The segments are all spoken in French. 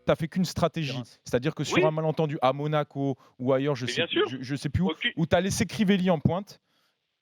tu as fait qu'une stratégie. C'est-à-dire que sur un malentendu à Monaco ou ailleurs, je sais plus où, où tu as laissé Crivelli en pointe.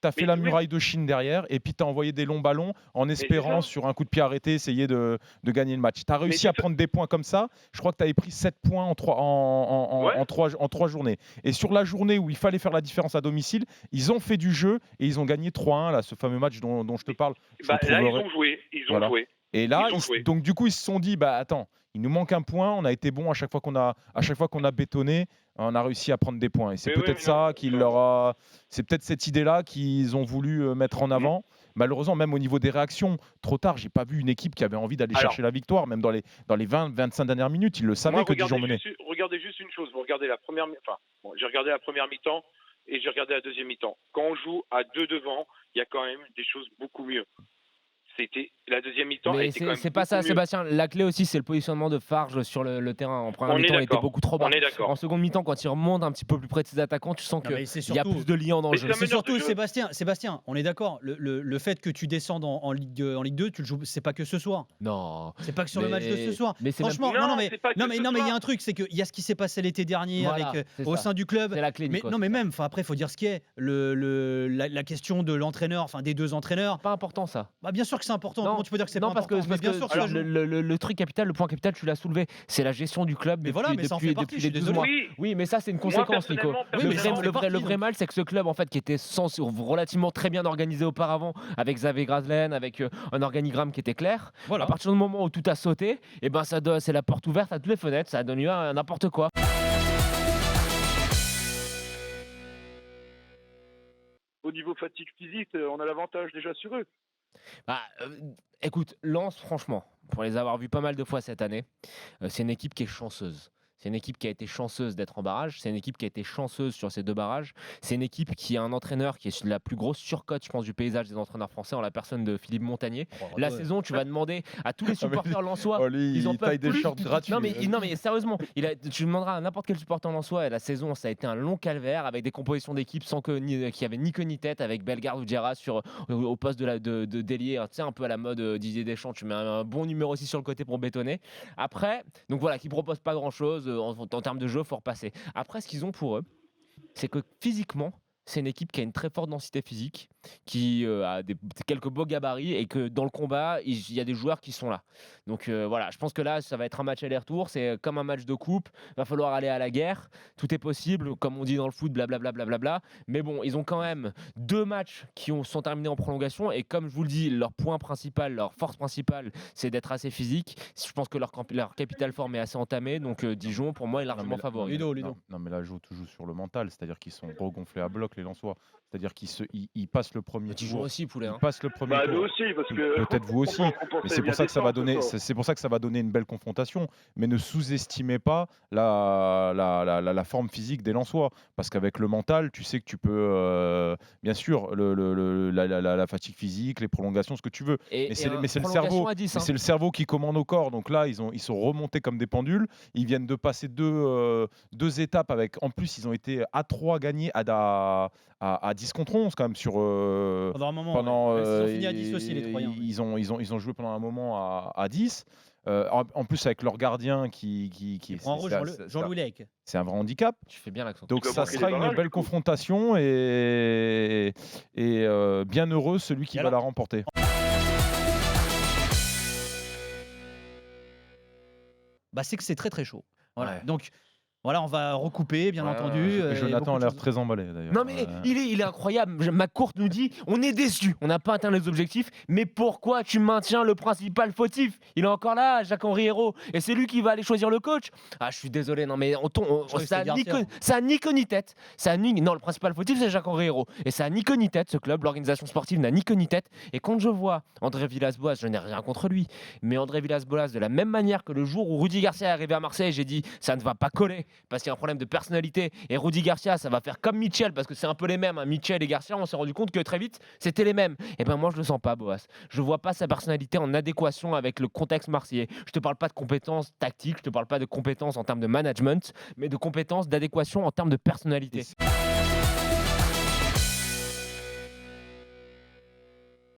Tu as fait la muraille de Chine derrière et puis tu as envoyé des longs ballons en espérant, sur un coup de pied arrêté, essayer de gagner le match. Tu as réussi à prendre des points comme ça. Je crois que tu avais pris 7 points en 3 journées. Et sur la journée où il fallait faire la différence à domicile, ils ont fait du jeu et ils ont gagné 3-1, là, ce fameux match dont je te parle. Là, ils ont joué. Joué. Et là, donc du coup, ils se sont dit, attends, il nous manque un point. On a été bon à chaque fois qu'on a bétonné. On a réussi à prendre des points. Et c'est peut-être c'est peut-être cette idée-là qu'ils ont voulu mettre en avant. Malheureusement, même au niveau des réactions, trop tard, j'ai pas vu une équipe qui avait envie d'aller chercher la victoire, même dans les 20-25 dernières minutes. Ils le savaient que Dijon menait. Regardez juste une chose. Vous regardez la première, j'ai regardé la première mi-temps et j'ai regardé la deuxième mi-temps. Quand on joue à 2 devant, il y a quand même des choses beaucoup mieux. C'était la deuxième mi-temps. Mais c'est pas ça, Sébastien. La clé aussi, c'est le positionnement de Farge sur le terrain. En première mi-temps, il était beaucoup trop bas. En seconde mi-temps, quand il remonte un petit peu plus près de ses attaquants, tu sens qu'il y a plus de liens dans le jeu. C'est surtout, Sébastien, on est d'accord. Le fait que tu descendes en Ligue 2, tu le joues. C'est pas que ce soir. Non. C'est pas que sur le match de ce soir. Mais franchement, mais il y a un truc, c'est qu'il y a ce qui s'est passé l'été dernier au sein du club. C'est la clé. Mais même, après, il faut dire ce qui est. La question de l'entraîneur, des deux entraîneurs. Pas important ça. Bien sûr que c'est important. Comment tu peux dire que c'est pas important? Parce que le truc capital, le point capital, tu l'as soulevé, c'est la gestion du club depuis les 12 mois. Oui, mais ça c'est une conséquence, Nico. Le vrai mal, c'est que ce club en fait qui était relativement très bien organisé auparavant, avec Xavier Grazlen, avec un organigramme qui était clair. À partir du moment où tout a sauté, et c'est la porte ouverte à toutes les fenêtres, ça donne lieu à n'importe quoi. Au niveau fatigue physique, on a l'avantage déjà sur eux. Écoute, Lens, franchement, pour les avoir vus pas mal de fois cette année, c'est une équipe qui est chanceuse. C'est une équipe qui a été chanceuse d'être en barrage. C'est une équipe qui a été chanceuse sur ces 2 barrages. C'est une équipe qui a un entraîneur qui est la plus grosse surcote, je pense, du paysage des entraîneurs français, en la personne de Philippe Montagnier. La saison, tu vas demander à tous les supporters lensois. Ils en taillent des shorts gratuits. Non, mais sérieusement, tu demanderas à n'importe quel supporter lensois. Et la saison, ça a été un long calvaire avec des compositions d'équipe qui avaient ni queue ni tête, avec Bellegarde ou Diarra au poste de délier. Tu sais, un peu à la mode Didier Deschamps. Tu mets un bon numéro aussi sur le côté pour bétonner. Après, donc voilà, qui propose pas grand-chose. En termes de jeu, il faut repasser. Après, ce qu'ils ont pour eux, c'est que physiquement, c'est une équipe qui a une très forte densité physique, qui a quelques beaux gabarits et que dans le combat, il y a des joueurs qui sont là. Donc voilà, je pense que là, ça va être un match aller-retour. C'est comme un match de coupe. Il va falloir aller à la guerre. Tout est possible, comme on dit dans le foot, blablabla. Mais bon, ils ont quand même 2 matchs qui sont terminés en prolongation. Et comme je vous le dis, leur point principal, leur force principale, c'est d'être assez physique. Je pense que leur capital forme est assez entamé. Donc Dijon, pour moi, est largement favori. Ludo. Non, mais là, joue sur le mental. C'est-à-dire qu'ils sont regonflés à bloc, les Lensois. C'est-à-dire qu'ils passent le premier tour. Dijon aussi, Poulet. Ils passent le premier tour. Nous aussi, parce que peut-être vous aussi. Mais c'est pour ça que ça va donner. C'est pour ça que ça va donner une belle confrontation. Mais ne sous-estimez pas la forme physique des Lensois, parce qu'avec le mental, tu sais que tu peux, bien sûr, la fatigue physique, les prolongations, ce que tu veux. Mais c'est le cerveau. C'est le cerveau qui commande au corps. Donc là, ils sont remontés comme des pendules. Ils viennent de passer 2 étapes avec. En plus, ils ont été à 3 gagnés à 10 contre 11 quand même sur pendant un moment. Ils ont fini à 10 aussi, les Troyens. Ils ont joué pendant un moment à 10. En plus avec leur gardien qui en rouge, Jean-Louis Lec. C'est un vrai handicap. Tu fais bien l'accent. Donc ça sera une belle confrontation et bien heureux celui qui va la remporter. C'est que c'est très très chaud. Voilà. Donc voilà, on va recouper, bien entendu. Jonathan a l'air très emballé d'ailleurs. Non mais il est incroyable. McCourt nous dit, on est déçus, on n'a pas atteint les objectifs, mais pourquoi tu maintiens le principal fautif? Il est encore là, Jacques-Henri Hérault, et c'est lui qui va aller choisir le coach. Je suis désolé, non mais ça a ni queue ni tête. Non, le principal fautif c'est Jacques-Henri Hérault, et ça a ni queue ni tête, ce club, l'organisation sportive n'a ni queue ni tête. Et quand je vois André Villas-Boas, je n'ai rien contre lui, mais André Villas-Boas, de la même manière que le jour où Rudy Garcia est arrivé à Marseille, j'ai dit, ça ne va pas coller. Parce qu'il y a un problème de personnalité. Et Rudy Garcia, ça va faire comme Mitchell, parce que c'est un peu les mêmes. Mitchell et Garcia, on s'est rendu compte que très vite, c'était les mêmes. Et moi, je le sens pas, Boas. Je vois pas sa personnalité en adéquation avec le contexte marseillais. Je te parle pas de compétences tactiques, je te parle pas de compétences en termes de management, mais de compétences d'adéquation en termes de personnalité.